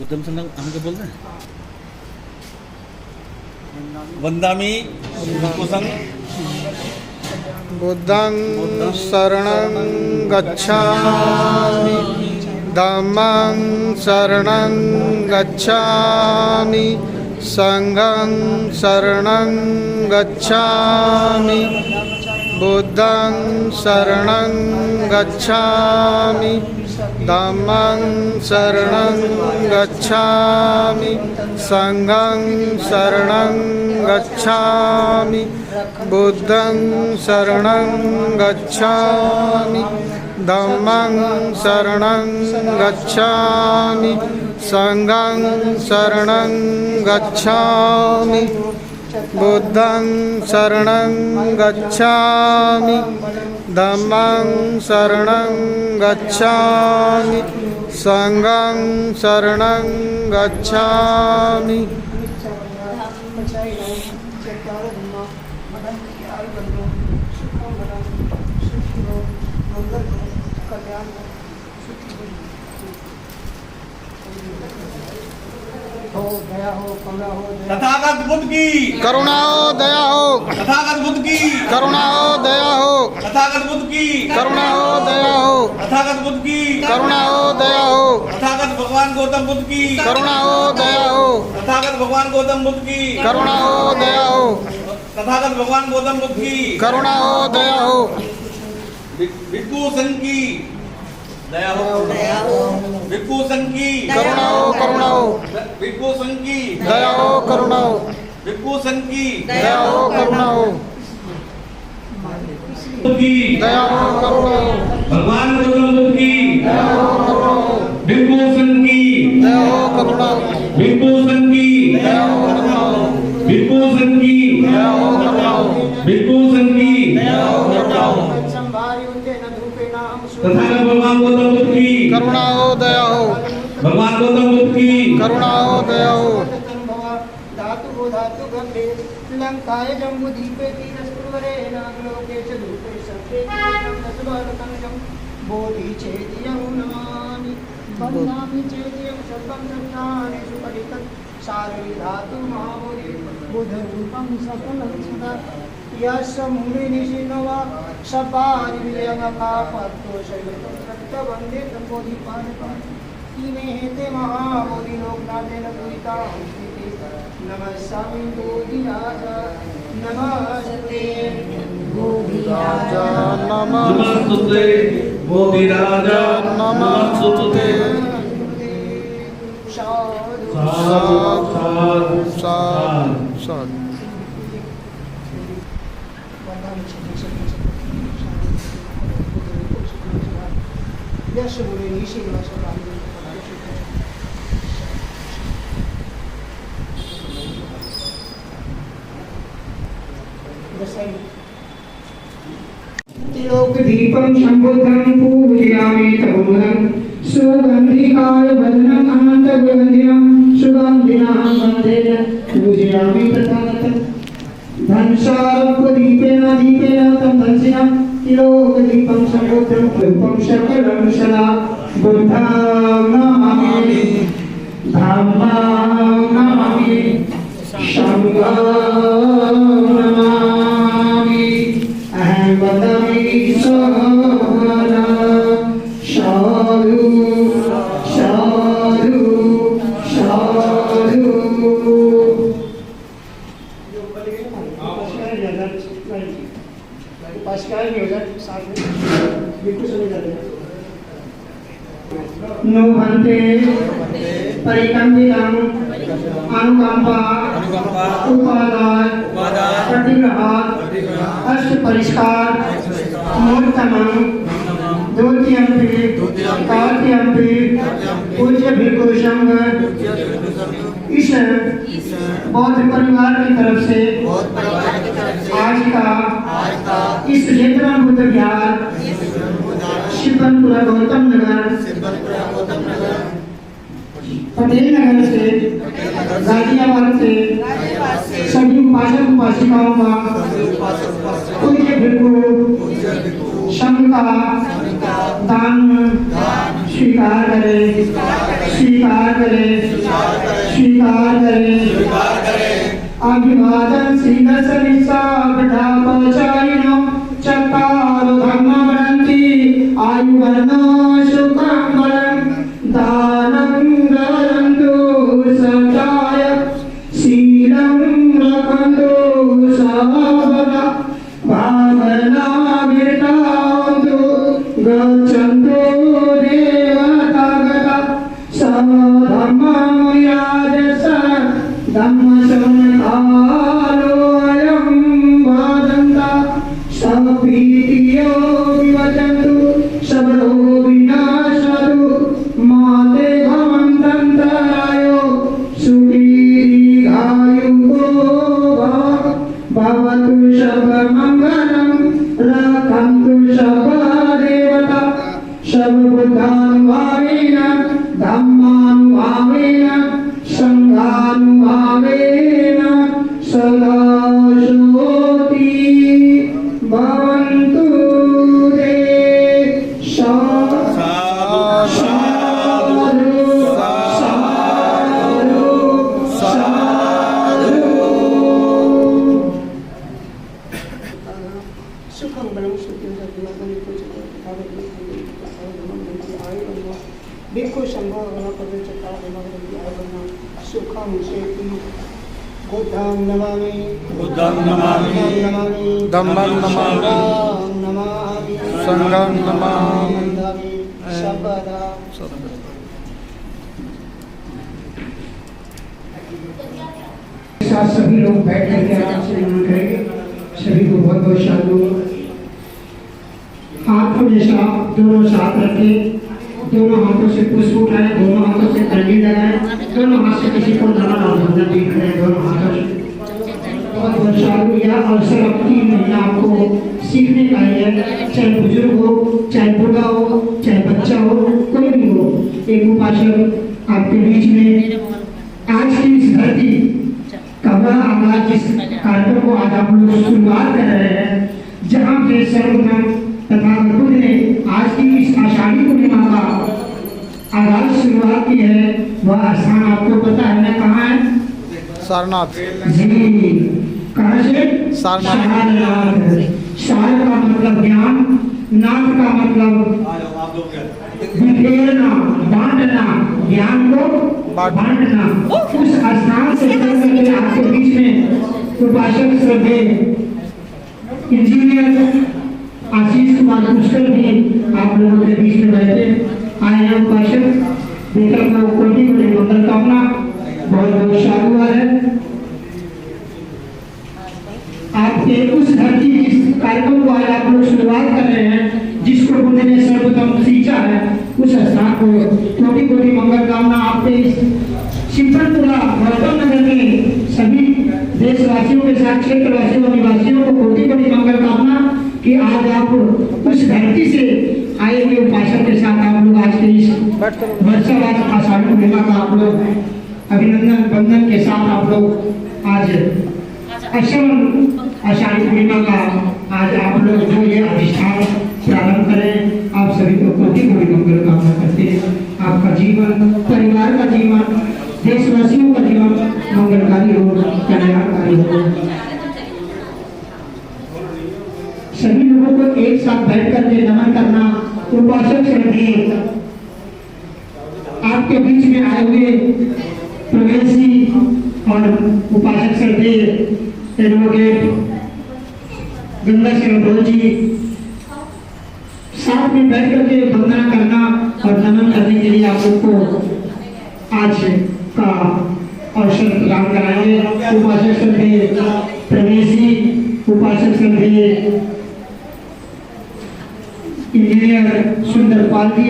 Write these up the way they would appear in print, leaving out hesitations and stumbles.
बुद्धम संघ हम क्या बोलते हैं? वंदामि बुद्धं बुद्धं शरणं गच्छामि, धम्मं शरणं गच्छामि, संघं शरणं गच्छामि, बुद्धं शरणं गच्छामि, धम्मं शरणं गच्छामि, संघं शरणं गच्छामि, बुद्धं शरणं गच्छामि, धम्मं शरणं गच्छामि, संघं शरणं गच्छामि, बुद्धं शरणं गच्छामि, धम्मं शरणं गच्छामि, संघं शरणं गच्छामि। तथागत बुद्ध की करुणा हो, दया हो। तथागत बुद्ध की करुणा हो, दया हो। तथागत बुद्ध की करुणा हो, दया हो। तथागत बुद्ध की करुणा हो, दया हो। तथागत भगवान गौतम बुद्ध की करुणा हो, दया हो। तथागत भगवान गौतम बुद्ध की करुणा हो, दया हो। तथागत भगवान गौतम बुद्ध की करुणा हो, दया हो। भिक्षु संघ की दया हो, भिक्षु संघ की करुणा हो, करुणा हो। भिक्षु संघ की दया हो, करुणा हो। भिक्षु संघ की दया हो, करुणा हो। दया हो, करुणा हो। भगवान गौतम बुद्ध की दया हो, करुणा हो। भिक्षु संघ की दया हो, करुणा हो। भिक्षु संघ की दया हो, करुणा हो। भिक्षु संघ की दया हो, करुणा हो। भिक्षु संघ की दया हो, करुणा हो। तथागत भगवान गौतम बुद्ध की करुणा हो, दया हो। भगवान गौतम बुद्ध की करुणा हो, दया हो। धातु धातु गंभे लंकाय जम्बू दीपे तीरस्पुरवरे नागलोके च धूपे सत्ये दशबालकंजं बोधि चेदियं नमामि वन्दामि चेदियं सर्वं संस्थाने सुपरितं साररि धातु महाबोधि बुधरूपं सकलं सदा यस्य मूले निशिनवा सपारि वियंगा पत्तो शैलतं सत्यवन्दे तम्बोधिपानकम् इमे ते महाबोधि लोकनाथेन पूजिता नमस्सामि बोधिराजा नमस्ते बोधिराजा नमस्ते बोधिराजा नमस्ते साधु साधु साधु साधु साधु। यश बोले ऋषि त्रिलोकदीपं सम्बुद्धं पूजयामि तपोधनं सुगन्धिकाय वदनं अनन्तगन्धिनं सुगन्धिनां वन्दे पूजयामि तथागतं धनसारोपदीपेन दीपेन तं धनसिनं त्रिलोकदीपं सम्बुद्धं रूपं सकलं सदा बुद्धं नमामि धम्मं नमामि संघं नमामि अहं वदामि सदा साधु साधु साधु। उपासिकाएं भी हो जाए साथ में बिल्कुल सुने जाते हैं। नो भन्ते परिकंपितं अनुकंपा उपादान प्रतिग्रहात् अष्ट परिष्कार मूर्तमं द्वितीयंपि कार्तियंपि पूज्य भिक्षु संघ इस बौद्ध परिवार की तरफ से आज का इस क्षेत्र बुद्ध विहार शिवनपुरा गौतम नगर पटेल नगर से गाजियाबाद से सभी उपासक उपासिकाओं का पूज्य भिक्षु संघ का दान स्वीकार करे स्वीकार करें अभिवादन सिंह सरिसा बढ़ा पचाइनो चकारो धर्म वरंती आयु वर्णो सुखं वरं दानं गरन्तु सचाय शीलं रखन्तु सर्वदा भावना विरतान्तु गच्छन्तु देवतागता सधर्मं याजस धम्मसंकारोऽयं वदन्ता सप्रीतियो विवचन्तु सबलो विनाशतु माते भवन्तन्तरायो सुदीर्घायुः भवतु सर्वमङ्गलं रक्षन्तु सर्वदेवता सर्वबुद्धानुभावेन धम्मानुभावेन संघानुभावेन सदा श्रोति भवन्तु ते साधु सुखं बलं सुखं सद्गुणं नित्य भिक्खु संघो सुखं सेति बुद्धं नमामि धम्मं नमामि संघं नमामि सर्वदा साथ सभी लोग बैठ करके आराम से नमन करेंगे। सभी को बहुत बहुत शांति। हाथ को जैसा दोनों साथ रखें, दोनों हाथों से पुष्प उठाएं, दोनों हाथों से कंडी लगाएं, दोनों हाथ से किसी को नमन और वंदन भी करें दोनों हाथों से। बहुत बहुत शांति। यह अवसर अपनी महिला आपको सीखने का ही है, चाहे बुजुर्ग हो, चाहे बूढ़ा हो, चाहे बच्चा हो, कोई भी हो। एक उपासक आपके बीच में आज की इस धरती कमरा आगाज जिस कार्यक्रम को आज आप लोग शुरुआत कर रहे हैं, जहाँ पे सर्वप्रथम तथागत ने आज की इस आषाढ़ी पूर्णिमा का आगाज शुरुआत की है, वह स्थान आपको पता है ना कहाँ है? सारनाथ जी, कहाँ से? सारनाथ। सार का मतलब ज्ञान, नाथ का मतलब बिखेरना, बांटना, ज्ञान को बांटना। उस स्थान से चल करके आपके बीच में उपासक श्रद्धेय इंजीनियर आशीष कुमार पुष्कर भी आप लोगों के बीच में बैठे आए हैं। उपासक देकर मैं कोटि बड़ी मंगल कामना, बहुत बहुत साधुवाद है। आपके उस धरती जिस कार्यक्रम को आज आप लोग शुरुआत कर रहे हैं, जिसको बुद्ध ने सर्वप्रथम सींचा है, उस स्थान को कोटि कोटि मंगल कामना। आपके इस सिंपलपुरा गौतम नगर में सभी देशवासियों के साथ क्षेत्रवासियों और निवासियों को कोटि कोटि मंगल कामना कि आज आप उस धरती से आए हुए उपासक के साथ आप लोग आज के इस वर्षावास आषाढ़ी पूर्णिमा का आप लोग अभिनंदन बंधन के साथ आप लोग आज अश्रम आषाढ़ी पूर्णिमा का आज आप लोग जो ये अधिष्ठान प्रारंभ करें, आप सभी को कोटि कोटि मंगल कामना करते हैं। आपका जीवन, परिवार का जीवन, देशवासियों का जीवन मंगलकारी हो, कल्याणकारी हो। सभी लोगों को एक साथ बैठ करके नमन करना। उपासक श्रद्धेय आपके बीच में आए हुए प्रवेश जी और उपासक श्रद्धेय एडवोकेट गंगा सिंह जी साथ में बैठ करके वंदना करना और नमन करने के लिए आप लोग को आज का अवसर प्रदान कराएंगे। उपासक श्रद्धेय प्रवेश जी, उपासक श्रद्धेय इंजीनियर सुंदरपाल जी,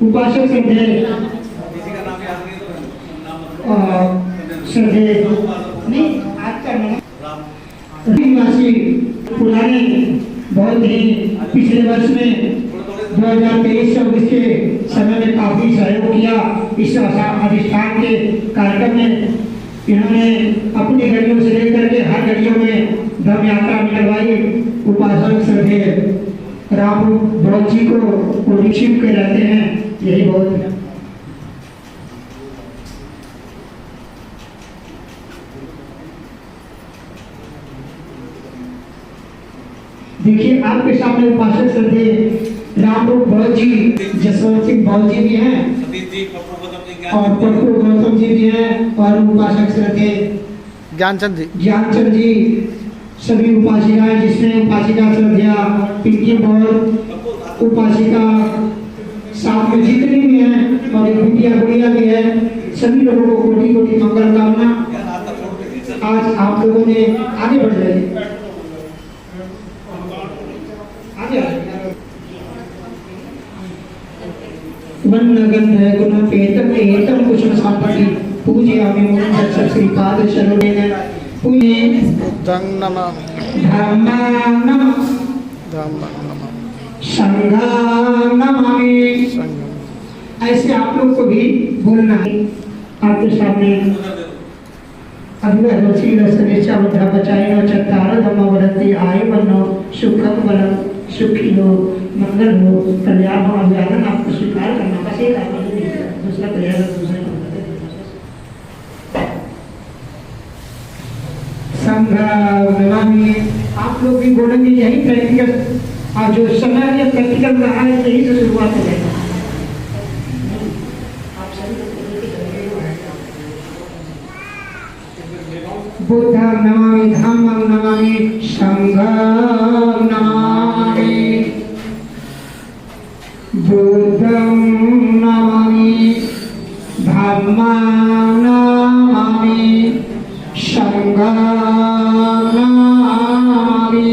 उपासक श्रद्धेय श्रद्धेय नहीं आज का निवासी पुराने बहुत ही पिछले वर्ष में 2023-24 के समय में काफी सहयोग किया। इस अधिष्ठान के कार्यक्रम में इन्होंने अपनी गलियों से लेकर के हर गलियों में धर्म यात्रा निकलवाई। उपासक श्रद्धेय राम ब्रह्म जी को दीक्षित के रहते हैं, यही बहुत देखिए आपके सामने उपासक श्रद्धे रामरूप बौद्ध जी, जसवंत सिंह बौद्ध जी भी हैं और पप्पू गौतम जी भी हैं और उपासक श्रद्धे ज्ञानचंद जी। ज्ञानचंद जी, सभी उपासिकाएं जिसमें उपासिका श्रद्धा पिंकी बौद्ध उपासिका साथ में जितनी भी हैं और एक बिटिया गुड़िया भी है, सभी लोगों को कोटि कोटि मंगल कामना। आज आप लोगों ने आगे बढ़ जाइए, आगे वन्नगंध गुणपेतम एतम कुसुम संपत्ति पूजयामि मुनिं श्रीपाद शरणेन पुण्ये बुद्धं नमः धम्मां नमः धम्मं नमः संघां नमामि। संघं। ऐसे आप लोग को भी बोलना है। आपके सामने अगला रसीचा बधा बचाएगा चत्तार धम्म वरती आय बनो सुखम बलम सुखी हो मंगल हो कल्याण हो। अभिवादन आपको स्वीकार करना, बस एक आपको दूसरा प्रयास दूसरा संघामी। आप लोग भी बोलेंगे यही प्रैक्टिकल, और जो समय ये प्रैक्टिकल रहा है यही से शुरुआत हो जाएगा। बुद्धं नमामि धम्मं नमामि संघं नमामि। बुद्धं नमामि धम्मं नमामि संघं नमामि।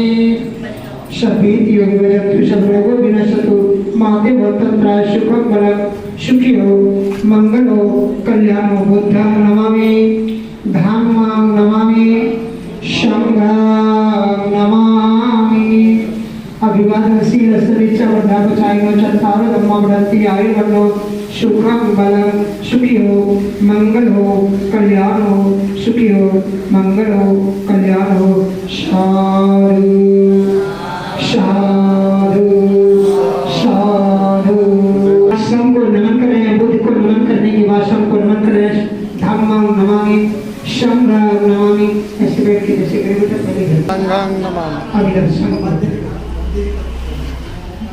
सभीति योग जंतु सब रोगों विनशतु मागे वर्तंत्राय सुखं बलम सुखी हो मंगल हो कल्याण हो। बुद्धं नमामि धम्मं नमामि संघं नमामि। अभिवादन शील सरिचा वधा बचाइनो चत्तारो धम्म वरती आयु वनो सुखं बलम सुखी हो मंगल हो कल्याण हो सुखी हो मंगल हो कल्याण हो। साधु साधु साधु। सम को नमन करें, बुद्ध को नमन करने के बाद सम को नमन करें। धम्मं नमामि संघं नमामि। ऐसे बैठ के जैसे संघं नमः। अभिदर्शन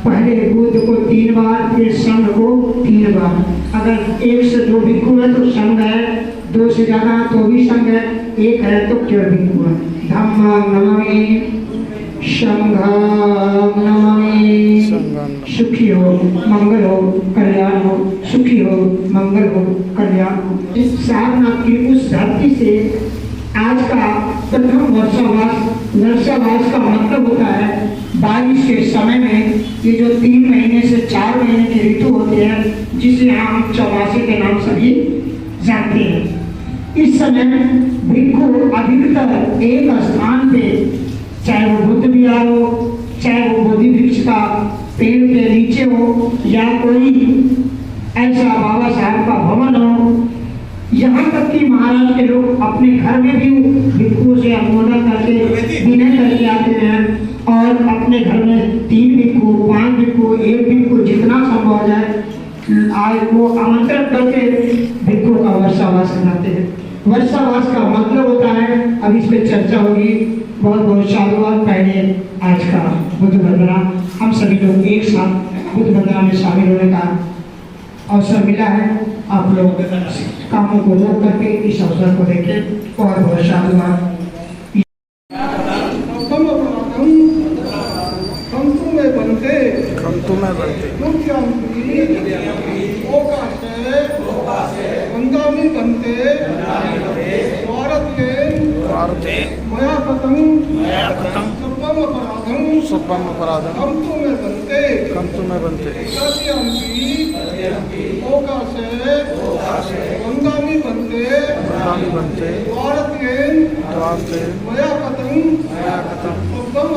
पहले बुद्ध को 3 बार, फिर संघ को 3 बार। अगर 1 से 2 भिक्षु है तो संघ है, 2 से ज्यादा तो भी संघ है, 1 है तो केवल भिक्षु है। धम्मं नमामि संघं नमामि। सुखी हो मंगल हो कल्याण हो सुखी हो मंगल हो कल्याण हो। इस सारनाथ की उस धरती से आज का प्रथम वर्षावास का मतलब होता है बारिश के समय में ये जो 3 महीने से 4 महीने की ऋतु होती है, जिसे हम चौमासे के नाम से भी जानते हैं। इस समय भिक्षु अधिकतर एक स्थान पे, चाहे वो बुद्ध विहार हो, चाहे वो बोधि वृक्ष का पेड़ के नीचे हो, या कोई ऐसा बाबा साहब का भवन हो, यहाँ तक कि महाराज के लोग अपने घर में भी भिक्षुओं से अनुमोदन करके विनय करके आते हैं और अपने घर में 3 भिक्षु 5 भिक्षु 1 भिक्षु जितना संभव हो जाए आय को आमंत्रण करके भिक्षुओं का वर्षावास कराते हैं। वर्षावास का मतलब होता है, अब इस पर चर्चा होगी। बहुत बहुत साधुवाद। पहले आज का बुद्ध वंदना हम सभी लोग एक साथ बुद्ध वंदना में शामिल होने का अवसर मिला है। आप लोग कामों को रोक करके इस अवसर को देखें। और बहुत साधुवाद। वंदामि बनते भारते मया कथम सुब्बम अपराधम कंतु में बनते वंदामि बनते भारते मया कथम सुब्बम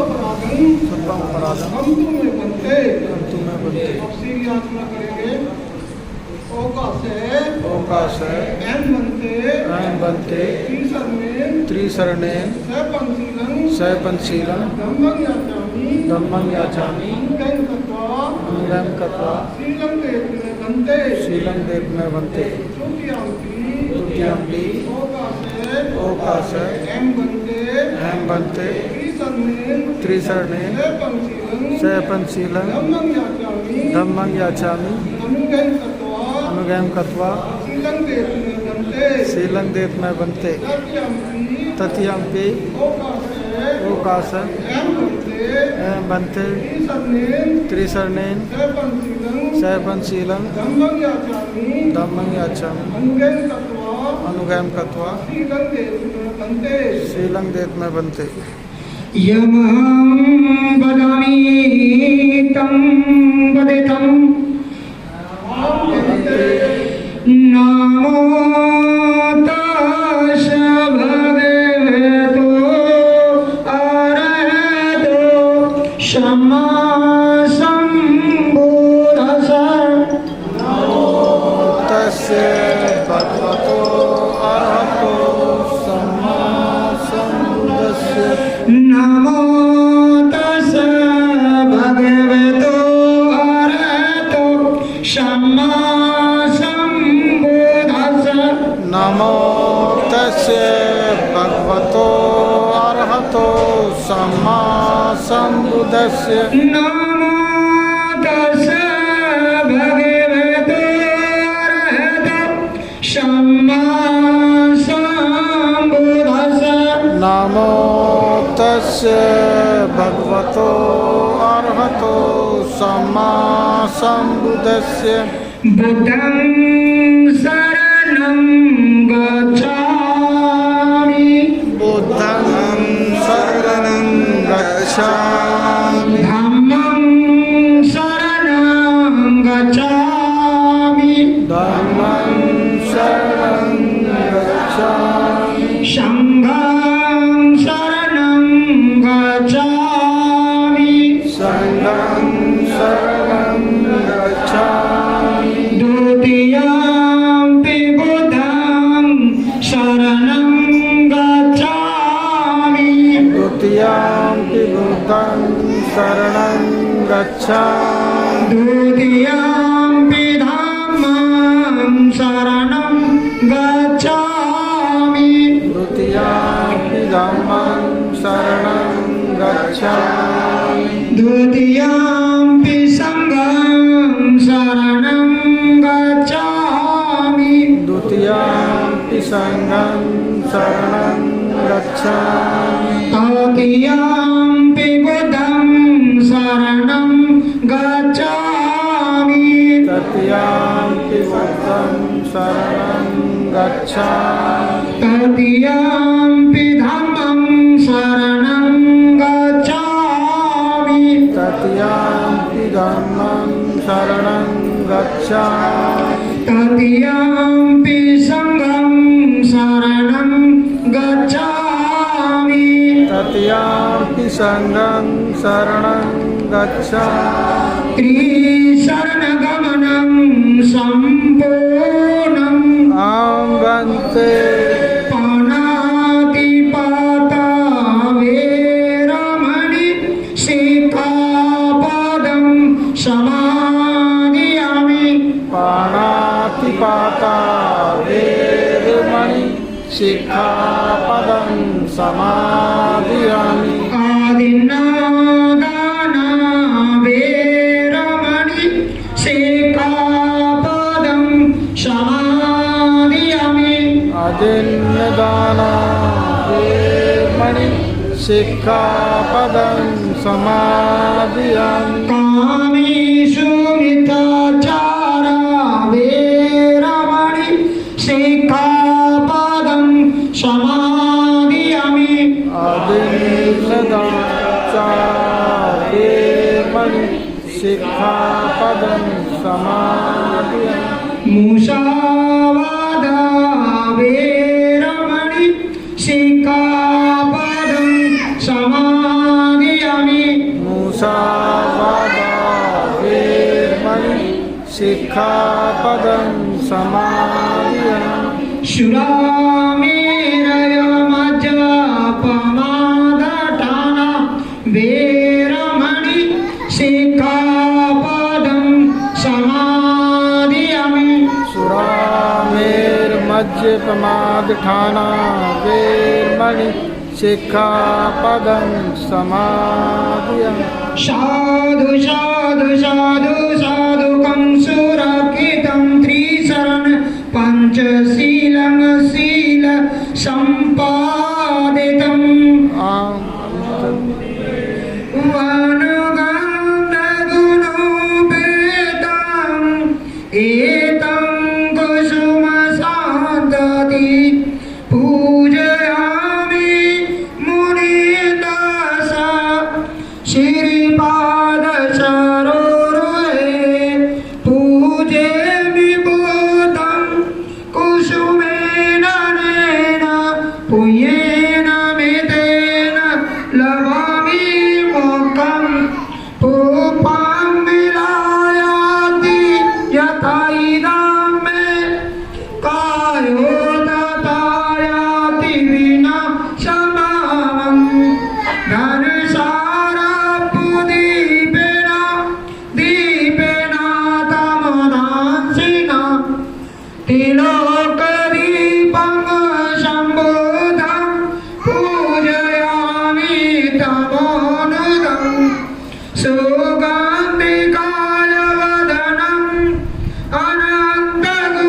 अपराधम कंतु में बनते। अब सीधी यात्रा करेंगे। ओका से एम बनते त्रिशरणेन सैपंशीलन धम्मं याचामि अंगं कृत्वा शीलं देव बनते। ओका से एम बनते त्रिसरणे सपंचशीलं धम्मं याचामि अनुगयं कृत्वा शीलं देत्मै बन्ते तत्यंपि ओकाश एवं बन्ते त्रिसरणेन सपंचशीलं धम्मं याचामि अनुगयं कृत्वा शीलं देत्मै बन्ते यमहं वदामि तं वदेतं नमो तस्य भगवतो अरहतो सम्मा सम्बुद्धस्स तस्य भगवतो अरहतो सम्मा सम्बुद्धस्य नमो तस्य भगवतो अरहतो सम्मा सम्बुद्धस्स नमो तस्य भगवतो अरहतो सम्मा सम्बुद्धस्य नमो तस्य भगवतो अरहतो सम्मा सम्बुद्धस्स नमो तस्य भगवतो अरहतो सम्मा सम्बुद्धस्य बुद्धं शरणं गच्छामि बुद्धं शरणं गच्छामि धम्मं शरणं गच्छामि धम्मं शरणं गच्छामि संघं शरणं गच्छामि संघं शरणं गच्छामि द्वितीयंपि बुद्धं शरणं गच्छामि द्वितीयंपि बुद्धं शरणं गच्छामि द्वितीयंपि धम्मं शरणं गच्छामि द्वितीयंपि धम्मं शरणं गच्छामि द्वितीयंपि संघं शरणं गच्छामि द्वितीयंपि संघं शरणं गच्छामि तृतीयंपि बुद्धं शरणं गच्छामि तृतीयंपि बुद्धं शरणं गच्छामि तृतीयंपि धम्मं शरणं गच्छामि तृतीयंपि धम्मं शरणं गच्छामि तृतीयंपि संघं शरणं गच्छामि तृतीयंपि संघं शरणं गच्छामि त्रिशरणगमनं सम्पूर्णम् अहं वन्दे पाणातिपाता वेरमणि सिक्खापदं समादयामि पाणातिपाता वेरमणि सिक्खापदं समादयामि आदिन्नादाना वेरमणि सिक्खापदं समादयामि अदिन्नदाना वेरमणि सिक्खापदं समादयामि कामेषु मिथ्याचारा वेरमणि सिक्खापदं समादयामि अदिन्नदाना वेरमणि सिक्खापदं समादयामि मुसावादा वेरमणि सिक्खापदं समादयामि मुसावादा वेरमणि सिक्खापदं समादयामि शुरामेरयमज्जपमादठाना वेरमणि सिक्खापदं समादयामि सुरामेर्मज्जपमादठाना वेरमणि शिक्षापदं समादयामि। साधु साधु साधु साधुकं सुरक्षितं त्रिशरण पंचशीलं शील संपादितं वनगन्धगुणोपेतं एतं कुसुमसान्तति पूजयामि मुनिदासा श्रीपादसरोरुहे पूजयामि बुद्धं कुसुमेन नेन पुण्येन मितेन लभामि मोक्षं पूपां विलायाति यथा इदं मे कायो दतायाति विना समामं धनसारपुदीपेन दीपेन तमदांसिना तिलोकदीपं सम्बोधं पूजयामि तमोनुदं सुगन्धिकालवदनम्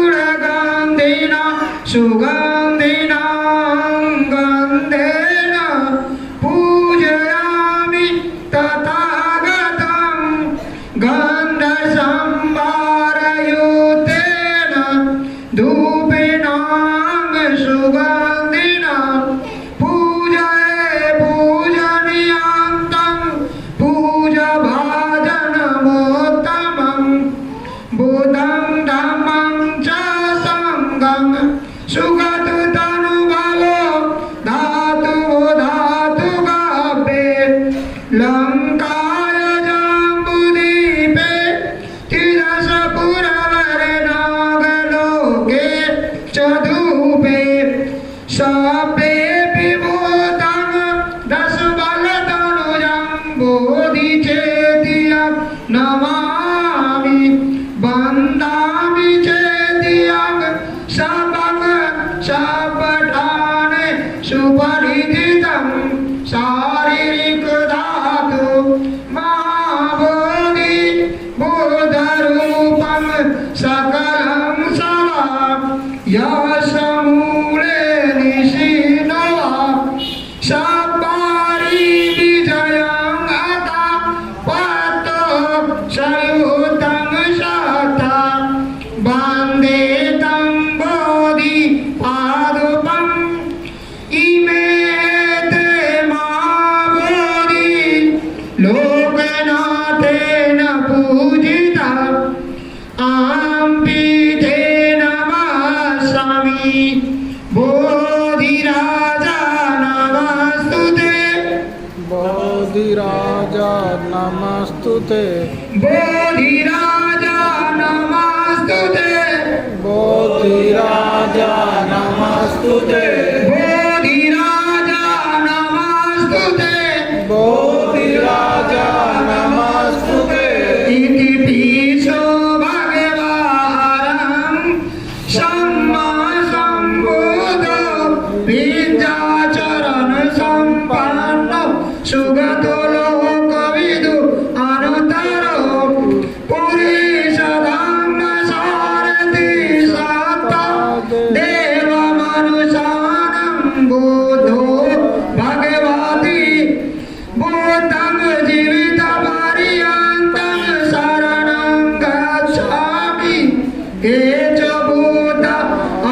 अनन्तगुणगन्धिना सुगन्धिना गन्धेन पूजयामि तथागतं गन्धसंभारयुतेन धूपेन सुगन्धिना पूजये पूजनीयान्तं पूजभाजनमोत्तमं बुधं धम्मं च संगं सुगततनुभवो धातुवो धातुकाव्ये लङ्काय जम्बुदीपे तिरसपुरवरे नागलोके च धूपे सप्रेऽपि भूतं दशबलतनुजं बोधिचेतियं नमामि वन्दामि चेतियं सपग सपठाने सुपरिधितं शारीरिकधातु महाबोधि बोधरूपं सकलं सवा यशमूले निशीनवा सपारि विजयं अता पतो सयुतं शता वन्दे तं बोधि पादुकम् इमे ते महाबोधि लोकनाथेन पूजिता आम्पीठे नमामि बोधिराजा नमस्तुते बोधिराजा नमस्तुते बोधिराजा नमस्तुते बोधिराजा नमस्तुते बोधिराजा नमस्तुते बोधिराजा नमस्तुते इति पीशो भगवान् सम्मा सम्बुद्धो विद्याचरण सम्पन्नो सुगतो लोकविदु अनुत्तरो पुरीश धम्म सारथि सत्ता देवमनुशानं बुद्धो भगवति बुद्धं जीवितपर्यन्तं शरणं गच्छामि ये च बुद्ध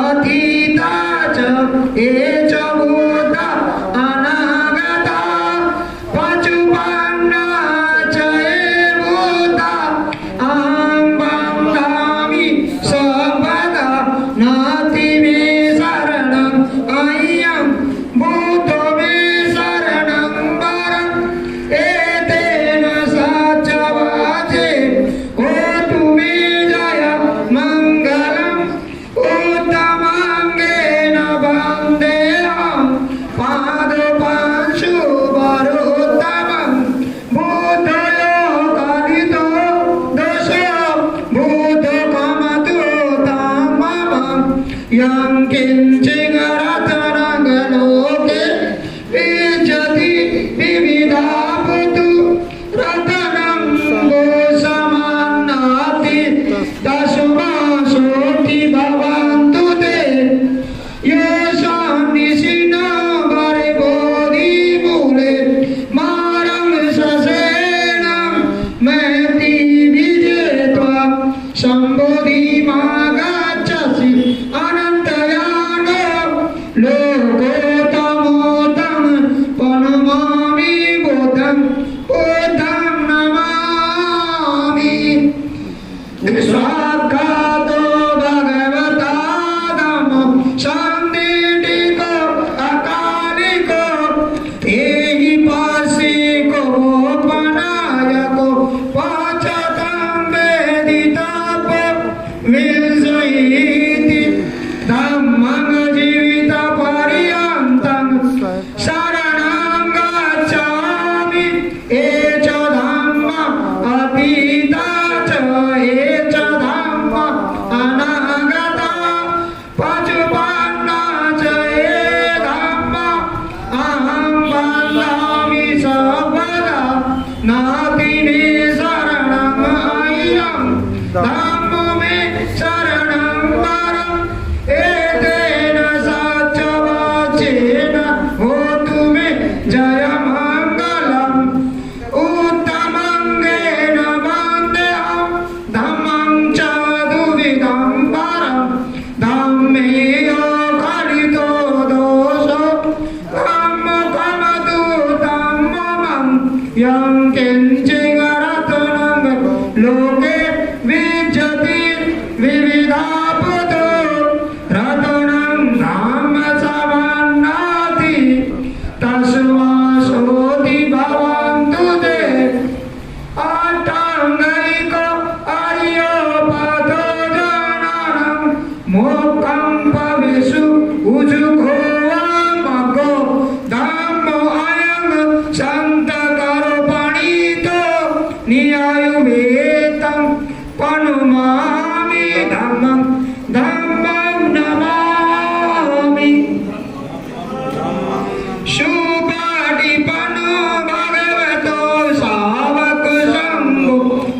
अतीता च ये च बुद्ध अनागता पचुपन्ना च ये बुद्ध अहं वन्दामि सर्वदा नाति मे शरणं अय्यं बुद्धो मे शरणं वरम् एतेन सच्चवाचे होतु मे जय मङ्गलम् उत्तमाङ्गेन वन्देऽहं पादपांशुवरोत्तमं बुद्धयोगनितो दशो बुद्धकमतो ताममं यं किञ्चित् रत्नगलोके सम्बोधिमागच्छसि अनन्तयानो लोकोत्तमोत्तम प्रणमामि बुद्धं नमामि साक्षातो भगवता धम्मो सन्निधिको अकालिको एहि पार्श्विको पनायको पचतं वेदितपो विंशयति धम्मं जीवितपर्यन्तं शरणं गच्छामि एच धम्म अतीता च एच धम्म अनागता पचुपन्ना च ये धम्म अहं वन्दामि सर्वदा नाति मे शरणं अयं धम्मो मे शरणं वरम् एतेन सत्यवाचेन होतु मे जयमङ्गलम् उत्तमङ्गेन वन्देऽहं धम्मं च द्विविधं परं धम्मेयो खलितो दोषो धम्मकमतु धम्ममं यं किञ्चिदरत्नं लोके विद्यते विविधापदो रत्नं धाम समन्नाति तस्मासोऽधि भवन्तु ते अष्टाङ्गैको अर्योपतो जनानं मोक्षं पविषु उजुको मगो धम्मो अयं सन्तकरो पणितो न्यायुवेतं प्रणमामि धम्मं नमामि सुपाठिपन्नो भगवतो सावक संघो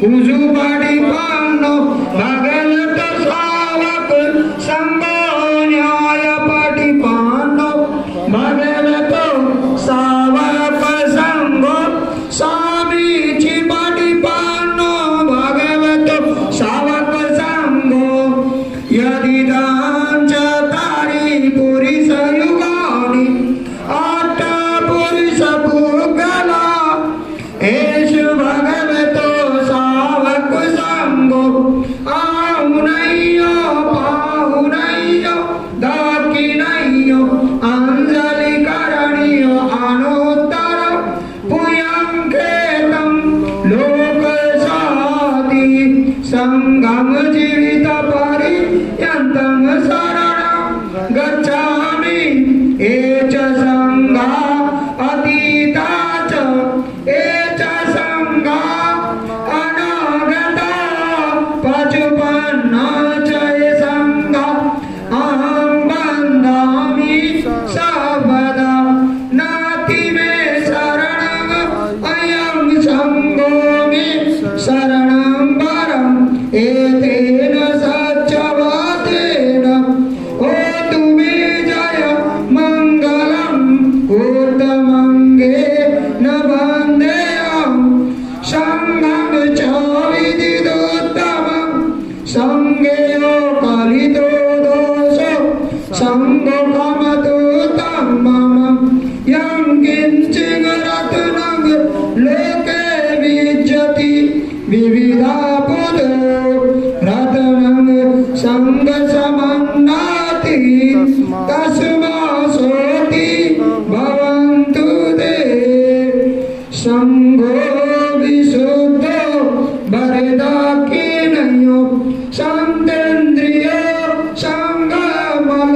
उजुपाठिपन्नो भगवतो सावक संघो न्यायपाठिपन्नो भगवतो सावक संघो स्वामीची पाठिपन्नो भगवतो सावक संघो यदिदां चत्वारि पुरुषयुगानि अष्टपुरुषपुगला एषु भगवतो सावक संघो आहुनय्यो पाहुनय्यो दाक्षिणय्यो अंजलिकरणीयो अनोत्तर पुयंकेतं लोकसाति संगम जीवित पर्यन्तं शरणं गच्छामि एच संगा अतीता च एच संगा अनागता पचुपन्ना च ये संगा अहं वन्दामि सर्वदा नाति मे शरणं अयं संगो मे शरणं वरम् एतेन सत्यवादेन होतु मे जय मङ्गलम् उत्तमङ्गेन वन्देऽहं सङ्घं च विदितोत्तमं सङ्गेयो कलितो दोषो सङ्गो कमतो धम्मं यं किञ्चिदरत्नं लोके विद्यते विविधापदो रत्नं सङ्गसमन्नाति तस्मासोऽधि भवन्तु ते सङ्गो विशुद्धो वरदाक्षिणयो सन्तेन्द्रियो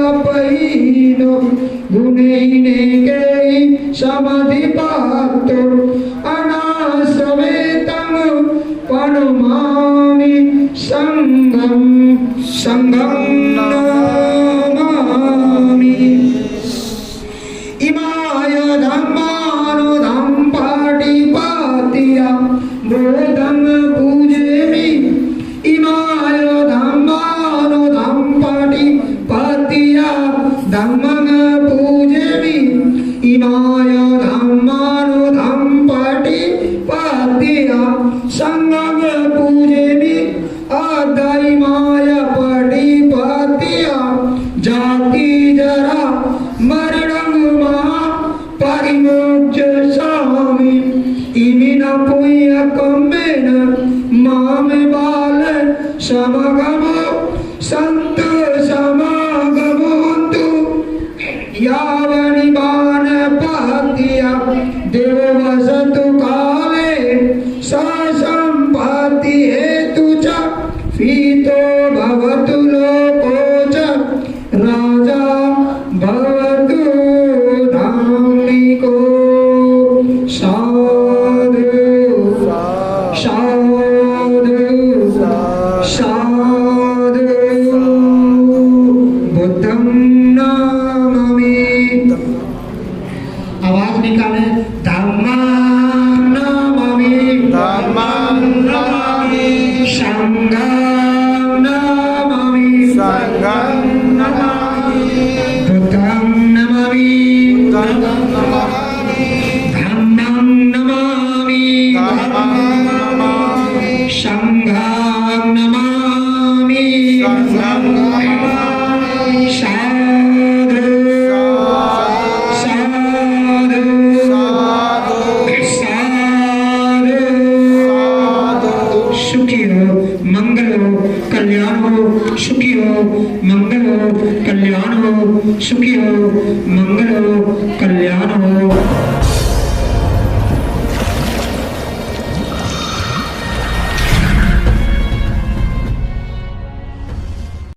सङ्गमलपहीनो गुणैनेके समधिपातो अनाश्रमेतं प्रणमामि संघं Namami EMI धम्मानुधं पाटिपातिया बोधं पूजेमि EMI धम्मानुधं पाटिपातिया धम्मं पूजेमि EMI धम्मानुधं पाटिपातिया संघं पूजेमि Advait कम्बेन माम बाल समगम संत समागमन्तु यावनि बाण पहतिया देव वसतु काले संपत्ति हेतु च फीतो भवतु लोको च राजा भवतु धार्मिको साधु साधु साधु बुद्धं नमामि। आवाज निकाले धम्मं नमामि धम्मं नमामि संघं नमामि संघं नमामि बुद्धं नमामि धम्मं नमामि धम्मं नमामि धम्मं नमामि संघं नमामि संघं नमामि साधु साधु साधु सुखी हो मंगल हो कल्याण हो सुखी हो मंगल हो कल्याण हो सुखी हो मंगल हो कल्याण हो।